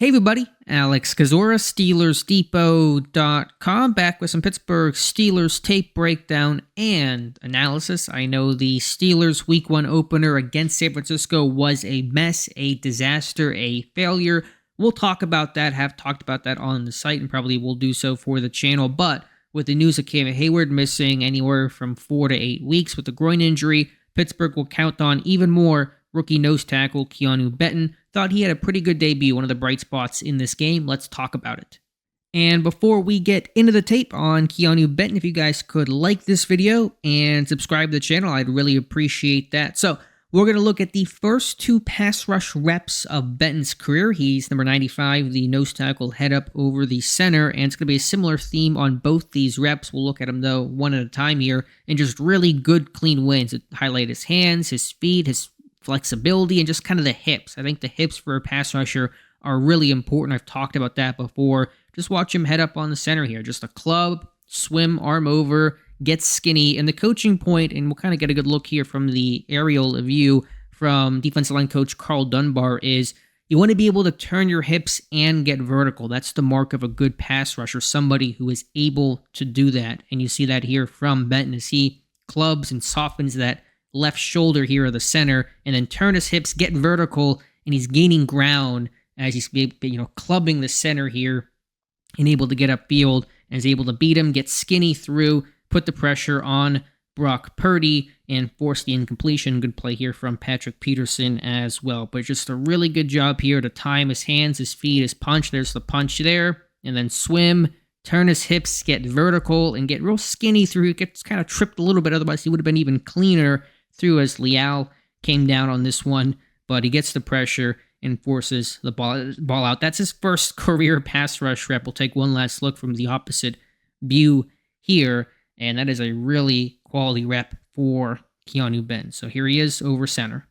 Hey everybody, Alex Kazora, SteelersDepot.com, back with some Pittsburgh Steelers tape breakdown and analysis. I know the Steelers Week 1 opener against San Francisco was a mess, a disaster, a failure. We'll talk about that, have talked about that on the site, and probably will do so for the channel. But with the news of Cam Heyward missing anywhere from 4 to 8 weeks with a groin injury, Pittsburgh will count on even more rookie nose tackle Keeanu Benton. Thought he had a pretty good debut, one of the bright spots in this game. Let's talk about it. And before we get into the tape on Keeanu Benton, if you guys could like this video and subscribe to the channel, I'd really appreciate that. So we're going to look at the first 2 pass rush reps of Benton's career. He's number 95, the nose tackle, head up over the center, and it's going to be a similar theme on both these reps. We'll look at them, though, one at a time here, and just really good, clean wins. It highlight his hands, his feet, his flexibility, and just kind of the hips. I think the hips for a pass rusher are really important. I've talked about that before. Just watch him head up on the center here. Just a club, swim, arm over, get skinny. And the coaching point, and we'll kind of get a good look here from the aerial view from defensive line coach Carl Dunbar, is you want to be able to turn your hips and get vertical. That's the mark of a good pass rusher, somebody who is able to do that. And you see that here from Benton as he clubs and softens that left shoulder here of the center, and then turn his hips, get vertical, and he's gaining ground as he's clubbing the center here and able to get upfield and is able to beat him, get skinny through, put the pressure on Brock Purdy, and force the incompletion. Good play here from Patrick Peterson as well. But just a really good job here to time his hands, his feet, his punch. There's the punch there, and then swim, turn his hips, get vertical, and get real skinny through. It gets kind of tripped a little bit, otherwise he would have been even cleaner through as Leal came down on this one, but he gets the pressure and forces the ball out. That's his first career pass rush rep. We'll take one last look from the opposite view here, and that is a really quality rep for Keeanu Benton. So here he is over center.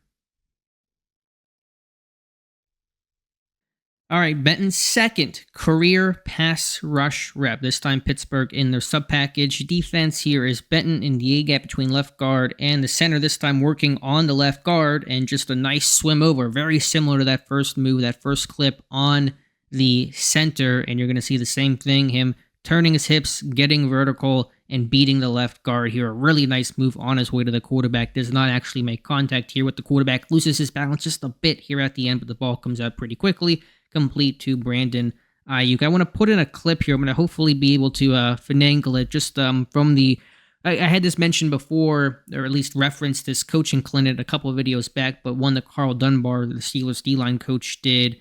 All right, Benton's second career pass rush rep. This time Pittsburgh in their sub-package defense. Here is Benton in the A-gap between left guard and the center, this time working on the left guard, and just a nice swim over. Very similar to that first move, that first clip on the center, and you're going to see the same thing, him turning his hips, getting vertical, and beating the left guard here. A really nice move on his way to the quarterback. Does not actually make contact here with the quarterback. Loses his balance just a bit here at the end, but the ball comes out pretty quickly. Complete to Brandon Ayuk. I want to put in a clip here. I'm going to hopefully be able to finagle it just from the... I had this mentioned before, or at least referenced this coaching clinic a couple of videos back, but one that Carl Dunbar, the Steelers D-line coach, did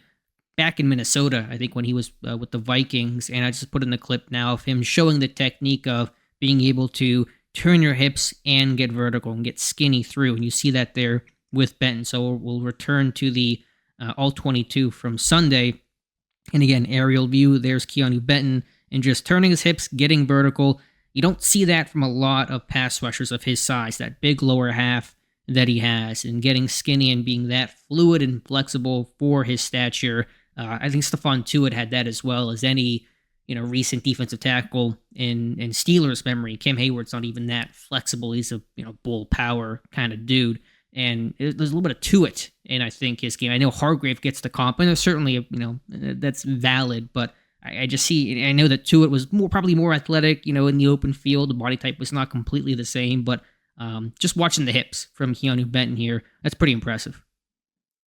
back in Minnesota, I think when he was with the Vikings, and I just put in the clip now of him showing the technique of being able to turn your hips and get vertical and get skinny through, and you see that there with Benton. So we'll return to the All-22 from Sunday. And again, aerial view, there's Keeanu Benton, and just turning his hips, getting vertical. You don't see that from a lot of pass rushers of his size, that big lower half that he has, and getting skinny and being that fluid and flexible for his stature. I think Stephon Tuitt had that as well as any recent defensive tackle in Steelers memory. Cam Heyward's not even that flexible. He's a bull power kind of dude. And there's a little bit of Tuitt in, I think, his game. I know Hargrave gets the comp, and there's certainly, that's valid, but I just see, I know that Tuitt was probably more athletic, in the open field. The body type was not completely the same, but just watching the hips from Keeanu Benton here, that's pretty impressive.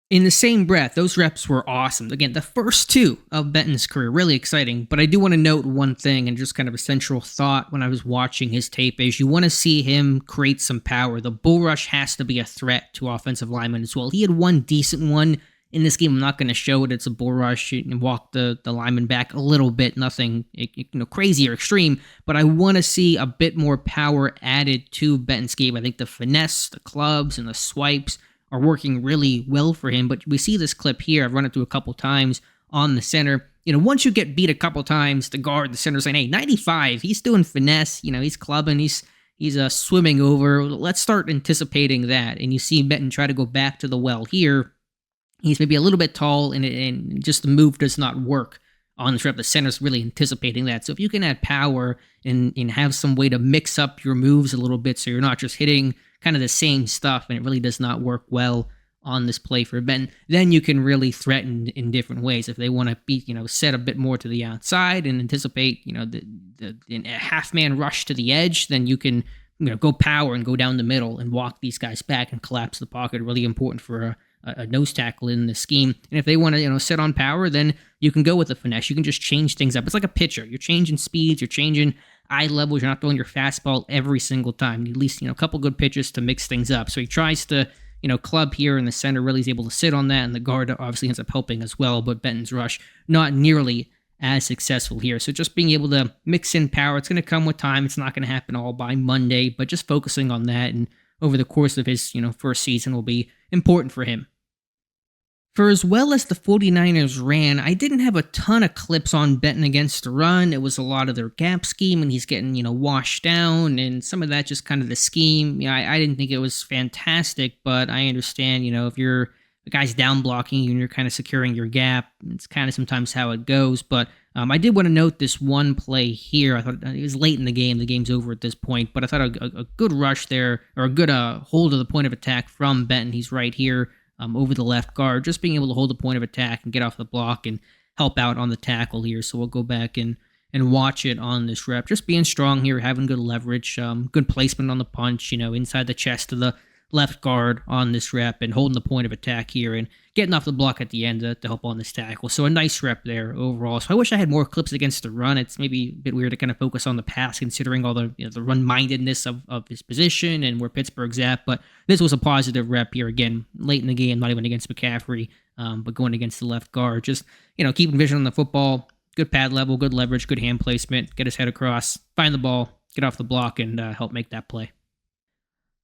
In the same breath, those reps were awesome. Again, the first 2 of Benton's career, really exciting. But I do want to note one thing, and just kind of a central thought when I was watching his tape, is you want to see him create some power. The bull rush has to be a threat to offensive linemen as well. He had one decent one in this game. I'm not going to show it. It's a bull rush and walk the lineman back a little bit. Nothing crazy or extreme. But I want to see a bit more power added to Benton's game. I think the finesse, the clubs, and the swipes are working really well for him. But we see this clip here. I've run it through a couple times on the center. Once you get beat a couple times, the guard, the center saying, hey, 95, he's doing finesse, he's clubbing, he's swimming over. Let's start anticipating that. And you see Benton try to go back to the well here. He's maybe a little bit tall, and just the move does not work on this rep. The center's really anticipating that. So if you can add power and have some way to mix up your moves a little bit so you're not just hitting kind of the same stuff, and it really does not work well on this play for Benton, then you can really threaten in different ways. If they want to be, set a bit more to the outside and anticipate, a half-man rush to the edge, then you can, go power and go down the middle and walk these guys back and collapse the pocket. Really important for a nose tackle in the scheme. And if they want to, sit on power, then you can go with the finesse. You can just change things up. It's like a pitcher. You're changing speeds. You're changing eye levels. You're not throwing your fastball every single time. You need at least, a couple good pitches to mix things up. So he tries to, club here in the center, really is able to sit on that, and the guard obviously ends up helping as well, but Benton's rush not nearly as successful here. So just being able to mix in power, it's going to come with time. It's not going to happen all by Monday, but just focusing on that and over the course of his, first season will be important for him. For as well as the 49ers ran, I didn't have a ton of clips on Benton against the run. It was a lot of their gap scheme, and he's getting, washed down, and some of that just kind of the scheme. I didn't think it was fantastic, but I understand, if you're the guy's down blocking and you're kind of securing your gap, it's kind of sometimes how it goes. But I did want to note this one play here. I thought it was late in the game. The game's over at this point, but I thought a good rush there, or a good hold of the point of attack from Benton. He's right here. Over the left guard, just being able to hold the point of attack and get off the block and help out on the tackle here. So we'll go back and watch it on this rep. Just being strong here, having good leverage, good placement on the punch, inside the chest of the left guard on this rep and holding the point of attack here and getting off the block at the end to help on this tackle. So a nice rep there overall. So I wish I had more clips against the run. It's maybe a bit weird to kind of focus on the pass considering all the the run-mindedness of his position and where Pittsburgh's at. But this was a positive rep here again, late in the game, not even against McCaffrey, but going against the left guard. Just, keeping vision on the football, good pad level, good leverage, good hand placement, get his head across, find the ball, get off the block, and help make that play.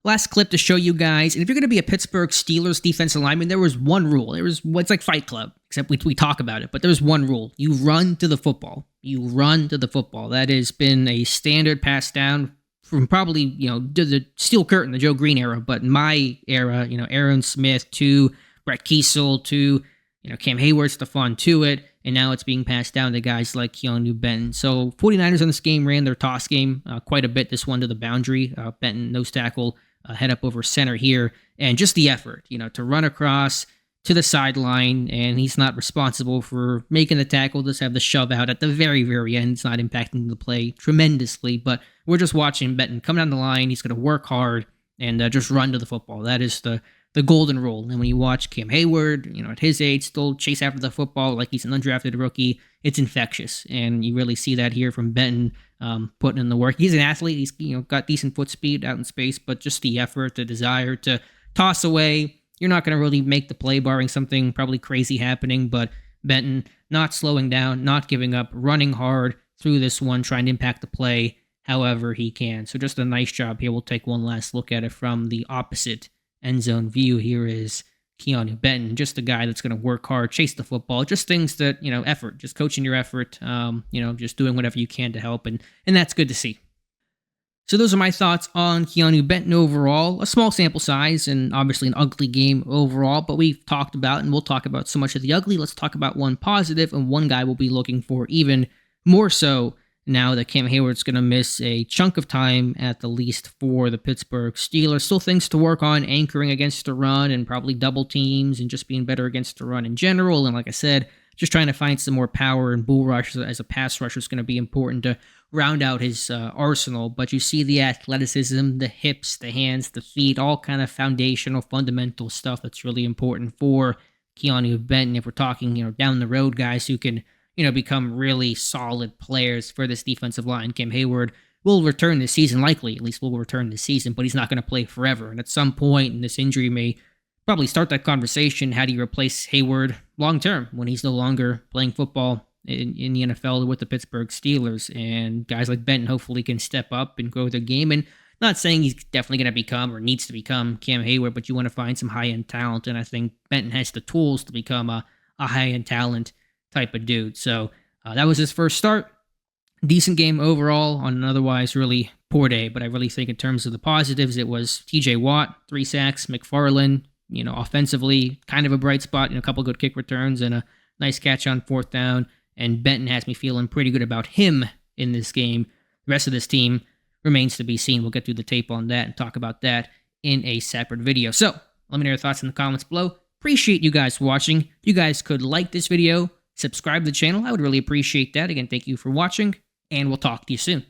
Last clip to show you guys, and if you're going to be a Pittsburgh Steelers defensive lineman, there was one rule. It's like Fight Club, except we talk about it, but there's one rule. You run to the football. You run to the football. That has been a standard pass down from probably, the Steel Curtain, the Joe Green era, but in my era, Aaron Smith to Brett Kiesel to, Cam Heyward, Stephon Tuitt, and now it's being passed down to guys like Keeanu Benton. So 49ers in this game ran their toss game quite a bit, this one to the boundary. Benton, nose tackle, head up over center here, and just the effort, to run across to the sideline, and he's not responsible for making the tackle, just have the shove out at the very, very end. It's not impacting the play tremendously, but we're just watching Benton come down the line. He's going to work hard and just run to the football. That is the golden rule. And when you watch Cam Heyward, at his age, still chase after the football like he's an undrafted rookie, it's infectious. And you really see that here from Benton putting in the work. He's an athlete. He's got decent foot speed out in space, but just the effort, the desire to toss away. You're not going to really make the play, barring something probably crazy happening. But Benton not slowing down, not giving up, running hard through this one, trying to impact the play however he can. So just a nice job here. We'll take one last look at it from the opposite end zone view. Here is Keeanu Benton, just a guy that's going to work hard, chase the football, just things that, effort, just coaching your effort, just doing whatever you can to help, and that's good to see. So those are my thoughts on Keeanu Benton overall. A small sample size and obviously an ugly game overall, but we've talked about, and we'll talk about so much of the ugly. Let's talk about one positive, and one guy we'll be looking for even more so now that Cam Heyward's going to miss a chunk of time at the least for the Pittsburgh Steelers. Still things to work on, anchoring against the run and probably double teams and just being better against the run in general. And like I said, just trying to find some more power and bull rush as a pass rusher is going to be important to round out his arsenal. But you see the athleticism, the hips, the hands, the feet, all kind of foundational, fundamental stuff that's really important for Keeanu Benton. If we're talking, down the road guys who can become really solid players for this defensive line. Cam Heyward will return this season, likely, at least will return this season, but he's not going to play forever. And at some point, and this injury may probably start that conversation, how do you replace Heyward long-term when he's no longer playing football in the NFL with the Pittsburgh Steelers? And guys like Benton hopefully can step up and grow their game. And not saying he's definitely going to become or needs to become Cam Heyward, but you want to find some high-end talent. And I think Benton has the tools to become a high-end talent type of dude. So that was his first start. Decent game overall on an otherwise really poor day, but I really think in terms of the positives, it was TJ Watt, 3 sacks, McFarland, offensively, kind of a bright spot, a couple good kick returns and a nice catch on 4th down, and Benton has me feeling pretty good about him in this game. The rest of this team remains to be seen. We'll get through the tape on that and talk about that in a separate video. So, Let me know your thoughts in the comments below. Appreciate you guys watching. If you guys could like this video, subscribe to the channel, I would really appreciate that. Again, thank you for watching, and we'll talk to you soon.